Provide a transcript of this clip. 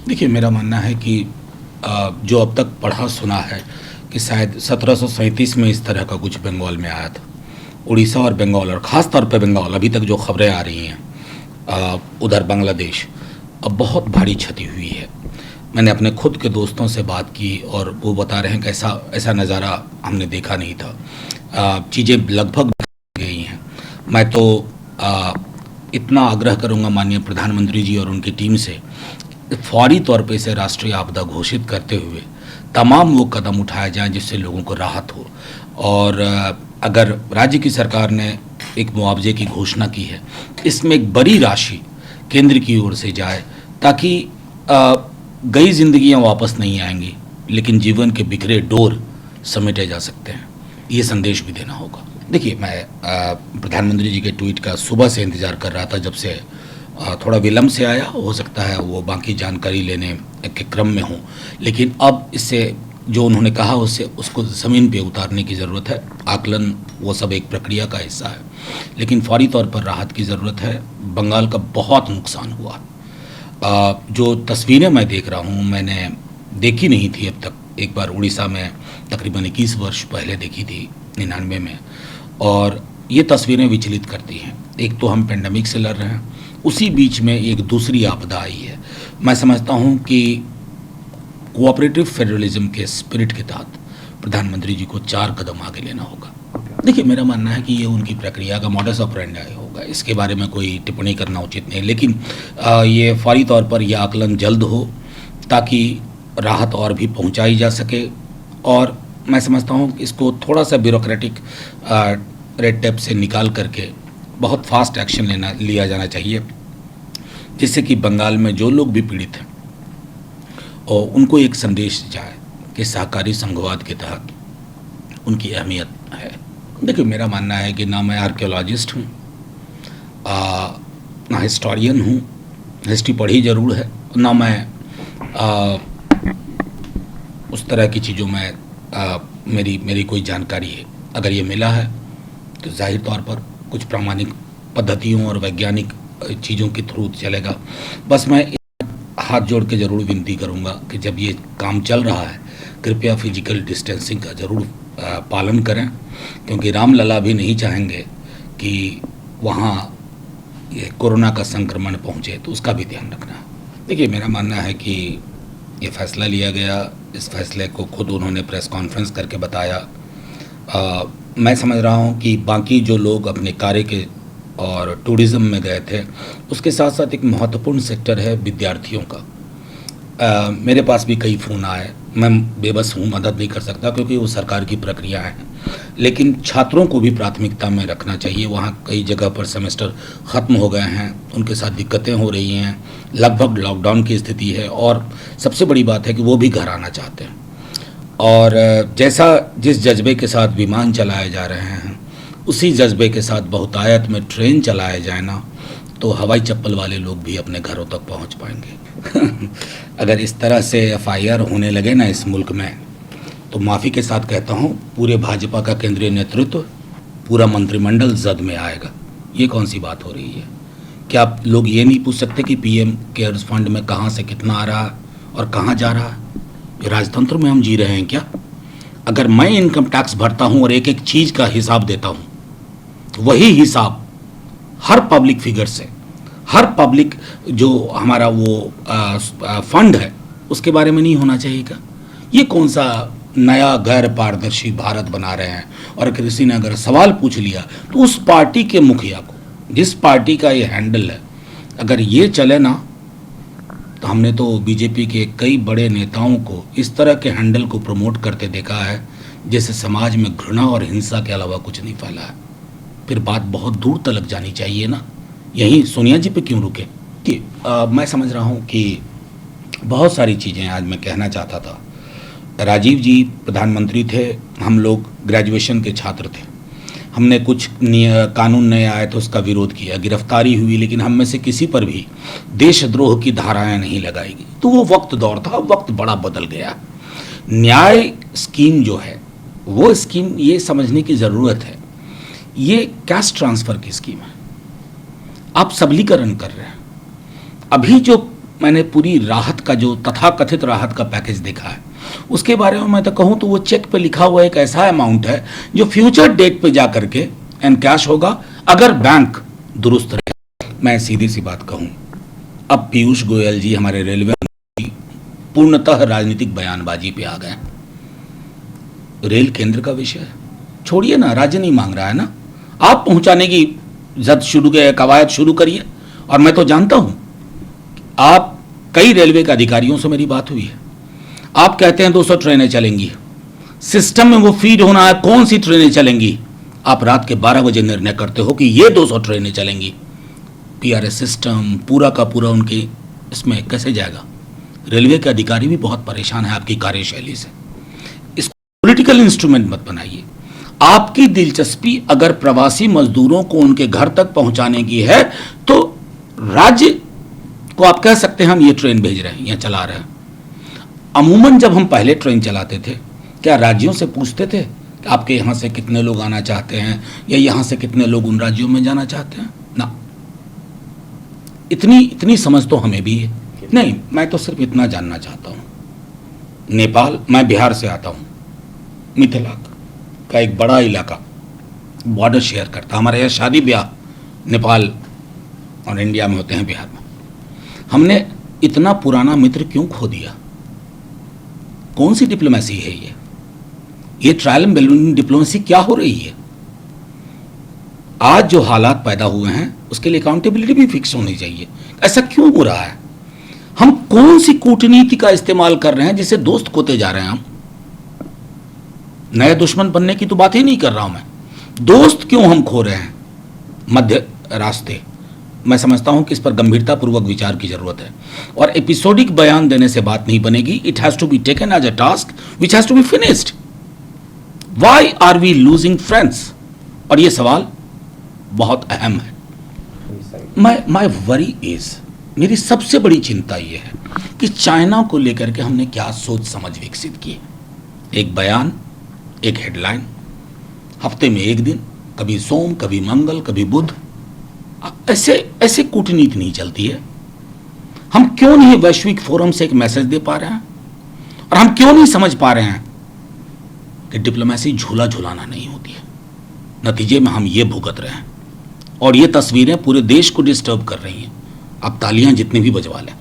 देखिए, मेरा मानना है कि जो अब तक पढ़ा सुना है कि शायद 1737 में इस तरह का कुछ बंगाल में आया था। उड़ीसा और बंगाल, और ख़ास तौर पे बंगाल, अभी तक जो खबरें आ रही हैं उधर बांग्लादेश, अब बहुत भारी क्षति हुई है। मैंने अपने खुद के दोस्तों से बात की और वो बता रहे हैं कि ऐसा ऐसा नज़ारा हमने देखा नहीं था। चीज़ें लगभग गई हैं। मैं तो इतना आग्रह करूंगा माननीय प्रधानमंत्री जी और उनकी टीम से, फौरी तौर पे इसे राष्ट्रीय आपदा घोषित करते हुए तमाम वो कदम उठाए जाएं जिससे लोगों को राहत हो। और अगर राज्य की सरकार ने एक मुआवजे की घोषणा की है, इसमें एक बड़ी राशि केंद्र की ओर से जाए ताकि गई जिंदगियां वापस नहीं आएंगी, लेकिन जीवन के बिखरे डोर समेटे जा सकते हैं। ये संदेश भी देना होगा। देखिए, मैं प्रधानमंत्री जी के ट्वीट का सुबह से इंतज़ार कर रहा था, जब से थोड़ा विलम्ब से आया, हो सकता है वो बाकी जानकारी लेने के क्रम में हो, लेकिन अब इससे जो उन्होंने कहा उससे उसको ज़मीन पे उतारने की ज़रूरत है। आकलन वो सब एक प्रक्रिया का हिस्सा है, लेकिन फौरी तौर पर राहत की ज़रूरत है। बंगाल का बहुत नुकसान हुआ। जो तस्वीरें मैं देख रहा हूँ, मैंने देखी नहीं थी अब तक। एक बार उड़ीसा में तकरीबन 21 वर्ष पहले देखी थी, 99 में, और ये तस्वीरें विचलित करती हैं। एक तो हम पेंडेमिक से लड़ रहे हैं, उसी बीच में एक दूसरी आपदा आई है। मैं समझता हूँ कि कोऑपरेटिव फेडरलिज्म के स्पिरिट के तहत प्रधानमंत्री जी को 4 कदम आगे लेना होगा। देखिए, मेरा मानना है कि ये उनकी प्रक्रिया का मॉडस ऑपरेंडी होगा, इसके बारे में कोई टिप्पणी करना उचित नहीं, लेकिन ये फौरी तौर पर यह आकलन जल्द हो ताकि राहत और भी पहुंचाई जा सके। और मैं समझता हूं कि इसको थोड़ा सा ब्यूरोक्रेटिक रेड टेप से निकाल करके बहुत फास्ट एक्शन लिया जाना चाहिए, जिससे कि बंगाल में जो लोग भी पीड़ित हैं और उनको एक संदेश जाए कि सहकारी संघवाद के तहत उनकी अहमियत है। देखिए, मेरा मानना है कि ना मैं आर्कियोलॉजिस्ट हूँ, ना हिस्टोरियन हूँ, हिस्ट्री पढ़ी ज़रूर है, ना मैं उस तरह की चीज़ों में मेरी कोई जानकारी है। अगर ये मिला है तो जाहिर तौर पर कुछ प्रामाणिक पद्धतियों और वैज्ञानिक चीज़ों के थ्रू चलेगा। बस मैं हाथ जोड़ के ज़रूर विनती करूंगा कि जब ये काम चल रहा है, कृपया फिजिकल डिस्टेंसिंग का ज़रूर पालन करें, क्योंकि रामलला भी नहीं चाहेंगे कि वहाँ ये कोरोना का संक्रमण पहुँचे, तो उसका भी ध्यान रखना। देखिए, मेरा मानना है कि ये फैसला लिया गया, इस फैसले को खुद उन्होंने प्रेस कॉन्फ्रेंस करके बताया। मैं समझ रहा हूँ कि बाकी जो लोग अपने कार्य के और टूरिज़्म में गए थे, उसके साथ साथ एक महत्वपूर्ण सेक्टर है विद्यार्थियों का। मेरे पास भी कई फ़ोन आए, मैं बेबस हूँ, मदद नहीं कर सकता क्योंकि वो सरकार की प्रक्रिया है, लेकिन छात्रों को भी प्राथमिकता में रखना चाहिए। वहाँ कई जगह पर सेमेस्टर ख़त्म हो गए हैं, उनके साथ दिक्कतें हो रही हैं, लगभग लॉकडाउन की स्थिति है, और सबसे बड़ी बात है कि वो भी घर आना चाहते हैं। और जिस जज्बे के साथ विमान चलाए जा रहे हैं, उसी जज्बे के साथ बहुतायत में ट्रेन चलाए जाए ना, तो हवाई चप्पल वाले लोग भी अपने घरों तक पहुंच पाएंगे। अगर इस तरह से एफआईआर होने लगे ना इस मुल्क में, तो माफ़ी के साथ कहता हूं, पूरे भाजपा का केंद्रीय नेतृत्व, पूरा मंत्रिमंडल जद में आएगा। ये कौन सी बात हो रही है? क्या आप लोग ये नहीं पूछ सकते कि पीएम केयर्स फंड में कहाँ से कितना आ रहा है और कहाँ जा रहा है? ये राजतंत्र में हम जी रहे हैं क्या? अगर मैं इनकम टैक्स भरता हूँ और एक एक चीज़ का हिसाब देता हूँ, तो वही हिसाब हर पब्लिक फिगर से, हर पब्लिक जो हमारा वो फंड है, उसके बारे में नहीं होना चाहिए क्या? ये कौन सा नया गैर पारदर्शी भारत बना रहे हैं? और किसी ने अगर सवाल पूछ लिया तो उस पार्टी के मुखिया को, जिस पार्टी का ये हैंडल है, अगर ये चले ना, तो हमने तो बीजेपी के कई बड़े नेताओं को इस तरह के हैंडल को प्रमोट करते देखा है जैसे समाज में घृणा और हिंसा के अलावा कुछ नहीं फैला है। फिर बात बहुत दूर तक जानी चाहिए ना, यहीं सोनिया जी पे क्यों रुके? कि मैं समझ रहा हूँ कि बहुत सारी चीज़ें आज मैं कहना चाहता था। राजीव जी प्रधानमंत्री थे, हम लोग ग्रेजुएशन के छात्र थे, हमने कुछ कानून नए आए तो उसका विरोध किया, गिरफ्तारी हुई, लेकिन हम में से किसी पर भी देशद्रोह की धाराएं नहीं लगाई गई। तो वो वक्त दौर था, वक्त बड़ा बदल गया। न्याय स्कीम जो है, वो स्कीम ये समझने की ज़रूरत है, ये कैश ट्रांसफ़र की स्कीम है। आप सबलीकरण कर रहे हैं। अभी जो मैंने पूरी राहत का जो तथाकथित राहत का पैकेज देखा है, उसके बारे में मैं तो कहूँ तो वो चेक पे लिखा हुआ एक ऐसा अमाउंट है जो फ्यूचर डेट पे जा करके एनकैश होगा अगर बैंक दुरुस्त रहे। मैं सीधी सी बात कहूँ, अब पीयूष गोयल जी हमारे रेलवे मंत्री पूर्णतः राजनीतिक बयानबाजी पे आ गए। रेल केंद्र का विषय है, छोड़िए ना, राज्य नहीं मांग रहा है ना, आप पहुंचाने की जद शुरू के कवायद शुरू करिए। और मैं तो जानता हूं, आप कई रेलवे के अधिकारियों से मेरी बात हुई है, आप कहते हैं 200 ट्रेनें चलेंगी, सिस्टम में वो फीड होना है कौन सी ट्रेनें चलेंगी, आप रात के 12 बजे निर्णय करते हो कि ये 200 ट्रेनें चलेंगी। पीआरएस सिस्टम पूरा का पूरा उनके इसमें कैसे जाएगा? रेलवे के अधिकारी भी बहुत परेशान है आपकी कार्यशैली से। इसको पॉलिटिकल इंस्ट्रूमेंट मत बनाइए। आपकी दिलचस्पी अगर प्रवासी मजदूरों को उनके घर तक पहुंचाने की है तो राज्य को आप कह सकते हैं हम ये ट्रेन भेज रहे हैं या चला रहे हैं। अमूमन जब हम पहले ट्रेन चलाते थे, क्या राज्यों से पूछते थे कि आपके यहाँ से कितने लोग आना चाहते हैं या यहाँ से कितने लोग उन राज्यों में जाना चाहते हैं? ना, इतनी समझ तो हमें भी है नहीं। मैं तो सिर्फ इतना जानना चाहता हूँ, नेपाल, मैं बिहार से आता हूँ, मिथिला का एक बड़ा इलाका बॉर्डर शेयर करता, हमारे यहाँ शादी ब्याह नेपाल और इंडिया में होते हैं, बिहार में। हमने इतना पुराना मित्र क्यों खो दिया? कौन सी डिप्लोमेसी है ये ट्रायल एंड बैलून डिप्लोमेसी क्या हो रही है? आज जो हालात पैदा हुए हैं उसके लिए अकाउंटेबिलिटी भी फिक्स होनी चाहिए। ऐसा क्यों हो रहा है? हम कौन सी कूटनीति का इस्तेमाल कर रहे हैं जिससे दोस्त खोते जा रहे हैं? हम नए दुश्मन बनने की तो बात ही नहीं कर रहा हूं मैं, दोस्त क्यों हम खो रहे हैं मध्य रास्ते? मैं समझता हूं कि इस पर गंभीरतापूर्वक विचार की जरूरत है और एपिसोडिक बयान देने से बात नहीं बनेगी। It has to be taken as a task which has to be finished. Why are we losing friends? और यह सवाल बहुत अहम है। माई वरी इज, मेरी सबसे बड़ी चिंता यह है कि चाइना को लेकर के हमने क्या सोच समझ विकसित की है। एक बयान, एक हेडलाइन, हफ्ते में एक दिन, कभी सोम, कभी मंगल, कभी बुध, ऐसे कूटनीति नहीं चलती है। हम क्यों नहीं वैश्विक फोरम से एक मैसेज दे पा रहे हैं? और हम क्यों नहीं समझ पा रहे हैं कि डिप्लोमेसी झूला झूलाना नहीं होती है? नतीजे में हम ये भुगत रहे हैं और ये तस्वीरें पूरे देश को डिस्टर्ब कर रही हैं। आप तालियां जितनी भी बजवा लें।